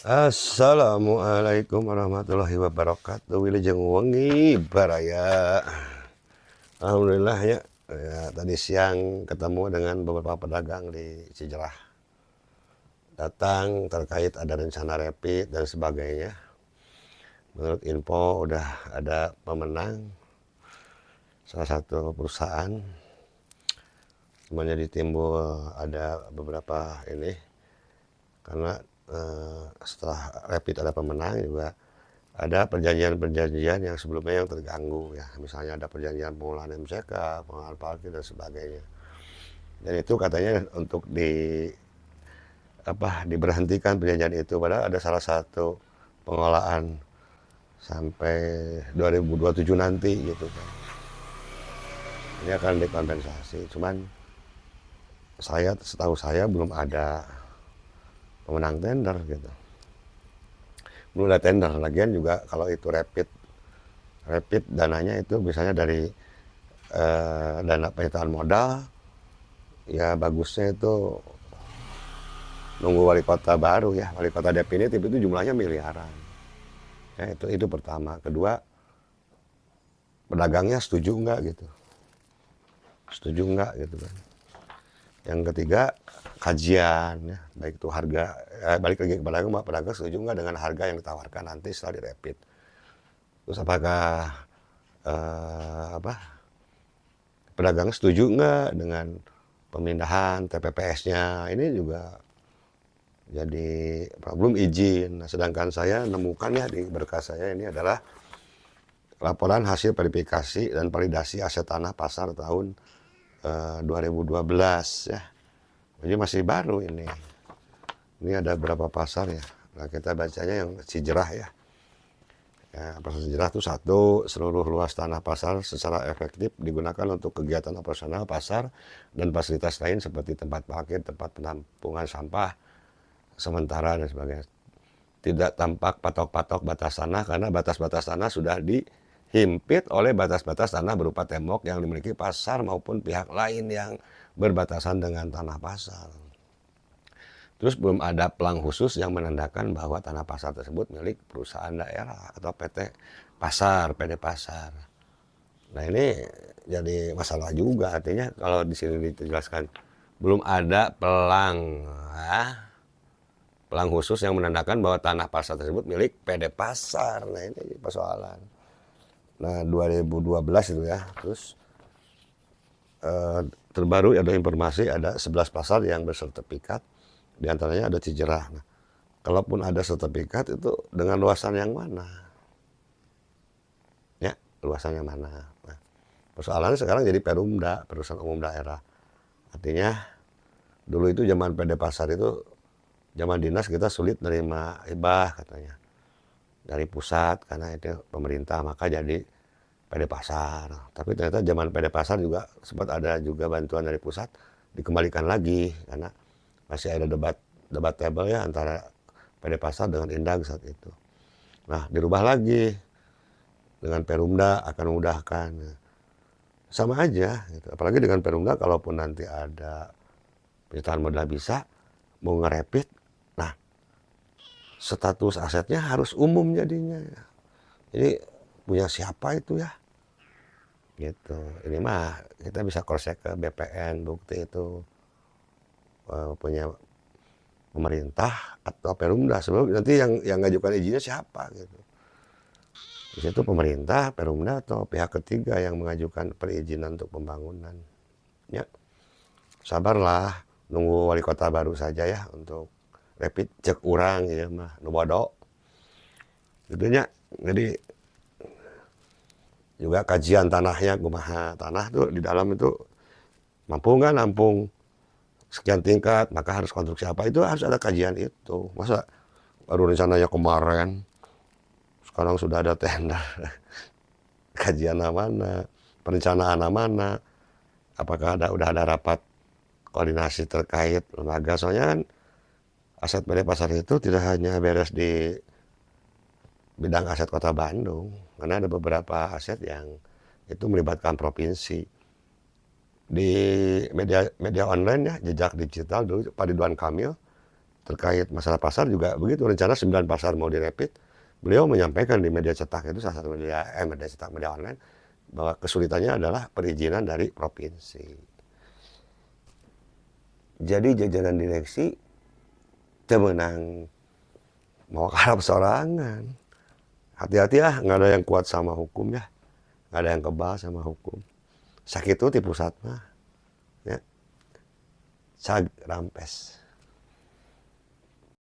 Assalamualaikum warahmatullahi wabarakatuh. Wilujeng wengi baraya. Alhamdulillah ya. Tadi siang ketemu dengan beberapa pedagang di Cijerah. Datang terkait ada rencana rapid dan sebagainya. Menurut info udah ada pemenang salah satu perusahaan. Semuanya ditimbul ada beberapa ini karena setelah rapid ada pemenang juga ada perjanjian-perjanjian yang sebelumnya yang terganggu ya, misalnya ada perjanjian pengelolaan MCK, pengelolaan parkir dan sebagainya. Dan itu katanya untuk diberhentikan perjanjian itu, padahal ada salah satu pengelolaan sampai 2027 nanti gitu kan. Ini akan dikompensasi, cuman setahu saya belum ada pemenang tender gitu. Belum ada tender, lagian juga kalau itu rapid dananya itu biasanya dari dana penyertaan modal, ya bagusnya itu nunggu wali kota baru ya, wali kota definitif itu jumlahnya miliaran. Ya itu pertama. Kedua, pedagangnya setuju nggak gitu, setuju nggak gitu kan. Yang ketiga, kajian ya, baik itu harga, balik lagi ke pedagang setuju nggak dengan harga yang ditawarkan nanti setelah di rapid. Terus apakah pedagang setuju nggak dengan pemindahan TPPS-nya, ini juga jadi problem izin. Nah, sedangkan saya nemukan ya di berkas saya ini adalah laporan hasil verifikasi dan validasi aset tanah pasar tahun 2012 ya. Jadi masih baru ini. Ini ada berapa pasar ya? Nah, kita bacanya yang Cijerah ya. Pasar Cijerah itu satu, seluruh luas tanah pasar secara efektif digunakan untuk kegiatan operasional pasar dan fasilitas lain seperti tempat parkir, tempat penampungan sampah sementara dan sebagainya. Tidak tampak patok-patok batas tanah karena batas-batas tanah sudah dihimpit oleh batas-batas tanah berupa tembok yang dimiliki pasar maupun pihak lain yang berbatasan dengan tanah pasar. Terus belum ada pelang khusus yang menandakan bahwa tanah pasar tersebut milik perusahaan daerah atau PT Pasar, PD Pasar. Nah ini jadi masalah juga, artinya kalau di sini dijelaskan belum ada pelang khusus yang menandakan bahwa tanah pasar tersebut milik PD Pasar. Nah ini persoalan. Nah 2012 itu ya, terus terbaru ada informasi ada 11 pasar yang bersertifikat, diantaranya ada Cijerah. Nah, kalaupun ada sertifikat itu dengan luasan yang mana? Ya, luasan yang mana? Nah, persoalannya sekarang jadi Perumda, perusahaan umum daerah. Artinya dulu itu zaman PD Pasar itu, zaman dinas kita sulit menerima hibah katanya dari pusat karena itu pemerintah, maka jadi PD Pasar. Tapi ternyata zaman PD Pasar juga sempat ada juga bantuan dari pusat, dikembalikan lagi karena masih ada debatable ya antara PD Pasar dengan Indag saat itu. Nah, dirubah lagi dengan Perumda akan memudahkan. Sama aja gitu. Apalagi dengan Perumda kalaupun nanti ada penyertaan modal bisa mau ngerepit, nah status asetnya harus umum jadinya. Jadi punya siapa itu ya? Gitu. Ini mah kita bisa cross check ke BPN, bukti itu punya pemerintah atau Perumda. Sebelum nanti yang ngajukan izinnya siapa gitu. Di situ pemerintah, Perumda atau pihak ketiga yang mengajukan perizinan untuk pembangunan. Ya, sabarlah, nunggu wali kota baru saja ya untuk rapid cek urang ya mah nu bodo. Gitu nya. Jadi juga kajian tanahnya kumaha, tanah tuh di dalam itu mampu nggak nampung sekian tingkat, maka harus konstruksi apa, itu harus ada kajian itu. Masa baru rencananya kemarin sekarang sudah ada tender. Kajian mana, perencanaan mana, apakah udah ada rapat koordinasi terkait lembaga. Soalnya kan aset PD Pasar itu tidak hanya beres di bidang aset Kota Bandung, karena ada beberapa aset yang itu melibatkan provinsi. Di media online ya, jejak digital dulu Pak Ridwan Kamil terkait masalah pasar juga begitu, rencana 9 pasar mau direpit, beliau menyampaikan di media cetak itu, salah satu media cetak, media online, bahwa kesulitannya adalah perizinan dari provinsi. Jadi jajaran direksi teu meunang mau harap sorangan. Hati-hati ya, nggak ada yang kuat sama hukum ya, nggak ada yang kebal sama hukum. Sakit tuh di pusat mah, ya, sag rampes.